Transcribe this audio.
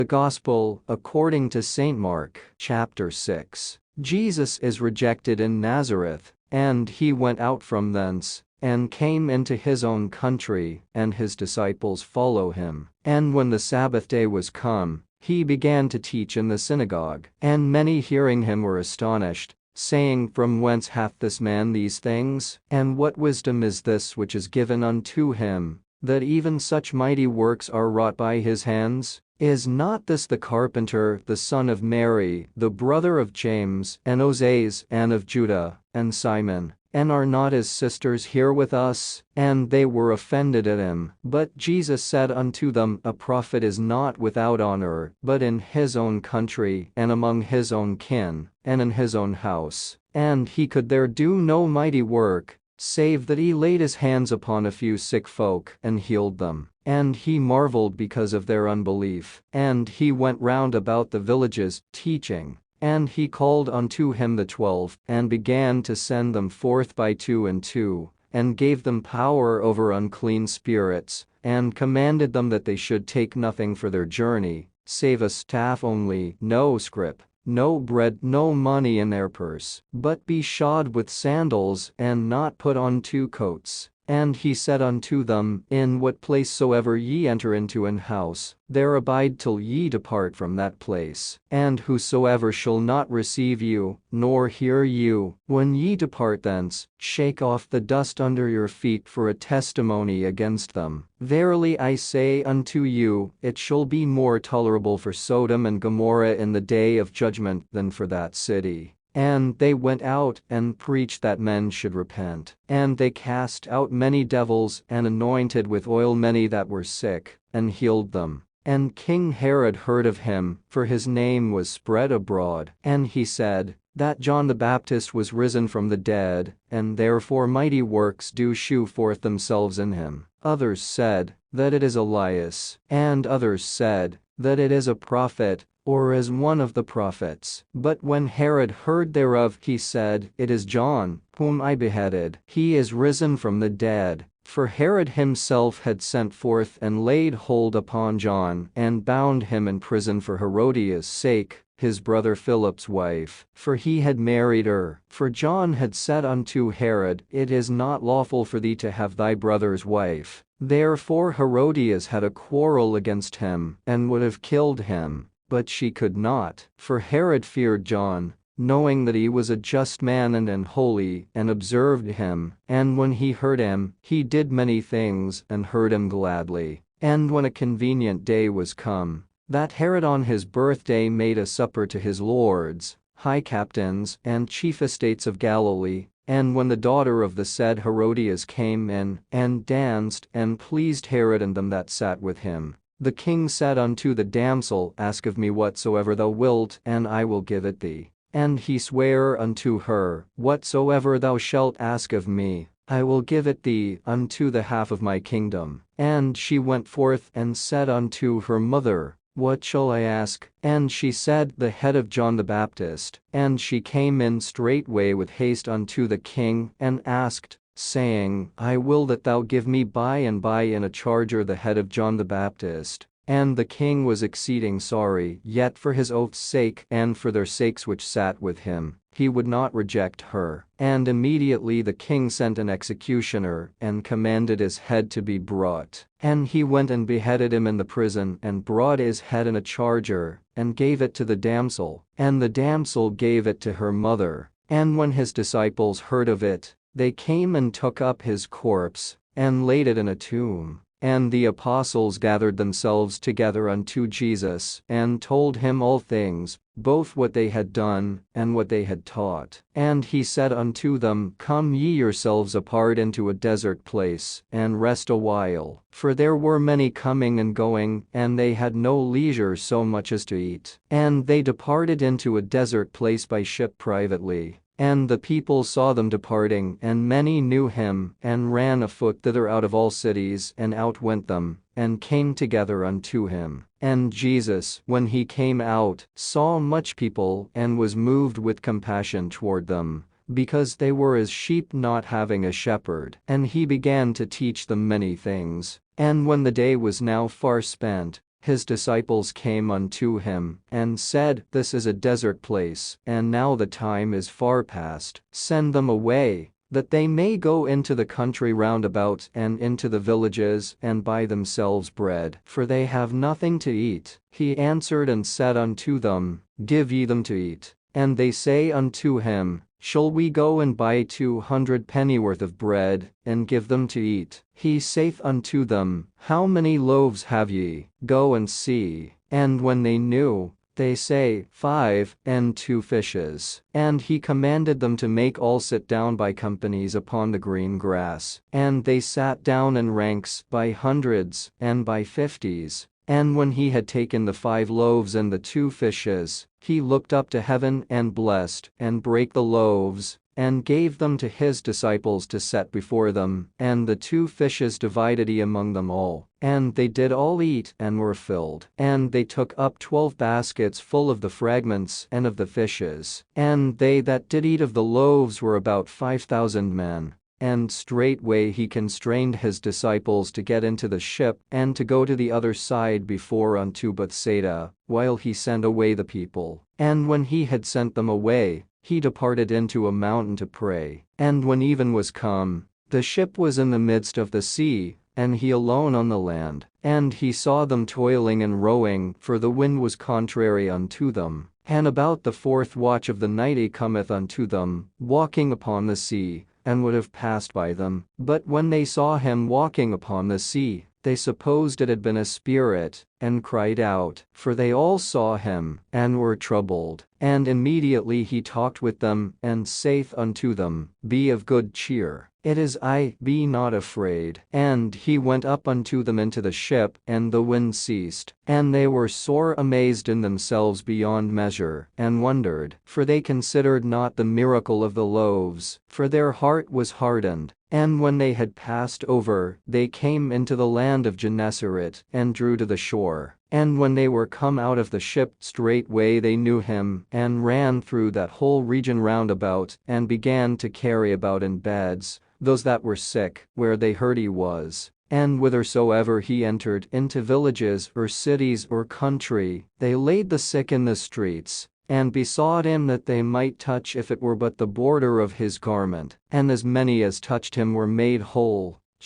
The Gospel, according to St. Mark, chapter 6. Jesus is rejected in Nazareth, and he went out from thence, and came into his own country, and his disciples follow him. And when the Sabbath day was come, he began to teach in the synagogue. And many hearing him were astonished, saying, From whence hath this man these things? And what wisdom is this which is given unto him, that even such mighty works are wrought by his hands? Is not this the carpenter, the son of Mary, the brother of James, and Joses, and of Judah, and Simon? And are not his sisters here with us? And they were offended at him. But Jesus said unto them, A prophet is not without honor, but in his own country, and among his own kin, and in his own house. And he could there do no mighty work, save that he laid his hands upon a few sick folk, and healed them. And he marveled because of their unbelief. And he went round about the villages, teaching. And he called unto him the 12, and began to send them forth by 2 and 2, and gave them power over unclean spirits, and commanded them that they should take nothing for their journey, save a staff only, no scrip, no bread, no money in their purse, but be shod with sandals, and not put on 2 coats. And he said unto them, In what place soever ye enter into an house, there abide till ye depart from that place. And whosoever shall not receive you, nor hear you, when ye depart thence, shake off the dust under your feet for a testimony against them. Verily I say unto you, it shall be more tolerable for Sodom and Gomorrah in the day of judgment than for that city. And they went out and preached that men should repent. And they cast out many devils, and anointed with oil many that were sick, and healed them. And King Herod heard of him, for his name was spread abroad. And he said, that John the Baptist was risen from the dead, and therefore mighty works do shew forth themselves in him. Others said, that it is Elias. And others said, that it is a prophet, or as one of the prophets. But when Herod heard thereof, he said, It is John, whom I beheaded. He is risen from the dead. For Herod himself had sent forth and laid hold upon John, and bound him in prison for Herodias' sake, his brother Philip's wife, for he had married her. For John had said unto Herod, It is not lawful for thee to have thy brother's wife. Therefore Herodias had a quarrel against him, and would have killed him. But she could not, for Herod feared John, knowing that he was a just man and holy, and observed him. And when he heard him, he did many things, and heard him gladly. And when a convenient day was come, that Herod on his birthday made a supper to his lords, high captains, and chief estates of Galilee. And when the daughter of the said Herodias came in, and danced, and pleased Herod and them that sat with him, the king said unto the damsel, Ask of me whatsoever thou wilt, and I will give it thee. And he sware unto her, Whatsoever thou shalt ask of me, I will give it thee, unto the half of my kingdom. And she went forth and said unto her mother, What shall I ask? And she said, The head of John the Baptist. And she came in straightway with haste unto the king, and asked, saying, I will that thou give me by and by in a charger the head of John the Baptist. And the king was exceeding sorry, yet for his oath's sake, and for their sakes which sat with him, he would not reject her. And immediately the king sent an executioner, and commanded his head to be brought. And he went and beheaded him in the prison, and brought his head in a charger, and gave it to the damsel. And the damsel gave it to her mother. And when his disciples heard of it, they came and took up his corpse, and laid it in a tomb. And the apostles gathered themselves together unto Jesus, and told him all things, both what they had done, and what they had taught. And he said unto them, Come ye yourselves apart into a desert place, and rest a while. For there were many coming and going, and they had no leisure so much as to eat. And they departed into a desert place by ship privately. And the people saw them departing, and many knew him, and ran afoot thither out of all cities, and outwent them, and came together unto him. And Jesus, when he came out, saw much people, and was moved with compassion toward them, because they were as sheep not having a shepherd. And he began to teach them many things. And when the day was now far spent, his disciples came unto him, and said, This is a desert place, and now the time is far past. Send them away, that they may go into the country round about and into the villages and buy themselves bread, for they have nothing to eat. He answered and said unto them, Give ye them to eat. And they say unto him, Shall we go and buy 200 pennyworth of bread, and give them to eat? He saith unto them, How many loaves have ye? Go and see. And when they knew, they say, 5, and 2 fishes. And he commanded them to make all sit down by companies upon the green grass. And they sat down in ranks, by hundreds, and by 50s. And when he had taken the 5 loaves and the 2 fishes, he looked up to heaven and blessed, and brake the loaves, and gave them to his disciples to set before them, and the 2 fishes divided he among them all. And they did all eat, and were filled. And they took up 12 baskets full of the fragments and of the fishes. And they that did eat of the loaves were about 5,000 men. And straightway he constrained his disciples to get into the ship, and to go to the other side before unto Bethsaida, while he sent away the people. And when he had sent them away, he departed into a mountain to pray. And when even was come, the ship was in the midst of the sea, and he alone on the land. And he saw them toiling and rowing, for the wind was contrary unto them. And about the 4th watch of the night he cometh unto them, walking upon the sea, and would have passed by them. But when they saw him walking upon the sea, they supposed it had been a spirit, and cried out, for they all saw him, and were troubled. And immediately he talked with them, and saith unto them, Be of good cheer. It is I, be not afraid. And he went up unto them into the ship, and the wind ceased. And they were sore amazed in themselves beyond measure, and wondered, for they considered not the miracle of the loaves, for their heart was hardened. And when they had passed over, they came into the land of Gennesaret, and drew to the shore. And when they were come out of the ship, straightway they knew him, and ran through that whole region round about, and began to carry about in beds those that were sick, where they heard he was. And whithersoever he entered into villages or cities or country, they laid the sick in the streets, and besought him that they might touch if it were but the border of his garment. And as many as touched him were made whole.